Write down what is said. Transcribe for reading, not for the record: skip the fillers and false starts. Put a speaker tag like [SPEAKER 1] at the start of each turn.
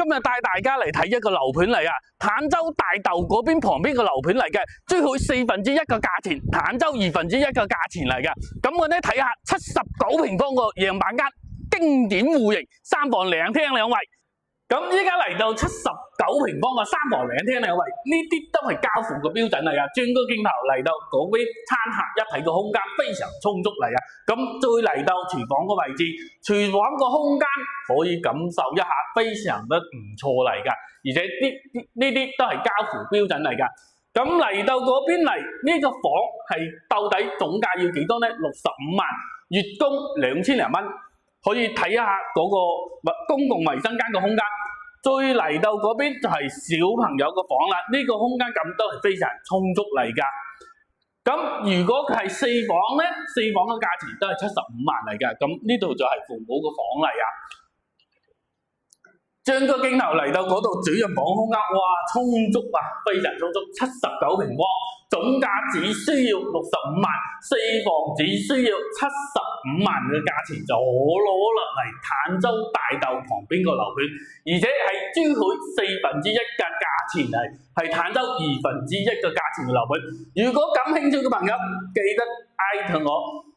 [SPEAKER 1] 日帶大家嚟睇一個樓盤嚟啊，坦洲大道嗰邊旁邊個樓盤嚟嘅，追佢1/4個價錢，坦洲1/2個價錢嚟嘅。咁我咧睇下79平方個樣板間，經典戶型，3房2廳2衛。咁依家嚟到79平方個3房2廳2衛，呢啲都係交付嘅標準嚟啊！轉個鏡頭嚟到嗰邊餐客一體嘅空間非常充足嚟啊！咁再嚟到廚房嘅位置，廚房個空間可以感受一下，非常的唔錯嚟噶，而且呢啲都係交付標準嚟噶。咁嚟到嗰邊嚟呢個房係到底總價要幾多呢？65萬，月供2000零蚊。可以睇下嗰個公共衛生間嘅空間，再嚟到嗰邊就係小朋友嘅房啦。呢個空間感都係非常充足嚟噶。咁如果佢係4房呢，4房嘅價錢都係75萬嚟噶。咁呢度就係父母嘅房嚟啊。將個鏡頭嚟到嗰度主人房空間，哇，充足啊，非常充足，79平方，總價只需要65萬，4房只需要75萬嘅價錢就攞落嚟坦洲大道旁邊個樓盤，而且係珠海1/4嘅價錢嚟，係坦洲1/2嘅價錢嘅樓盤。如果感興趣嘅朋友，記得艾特我。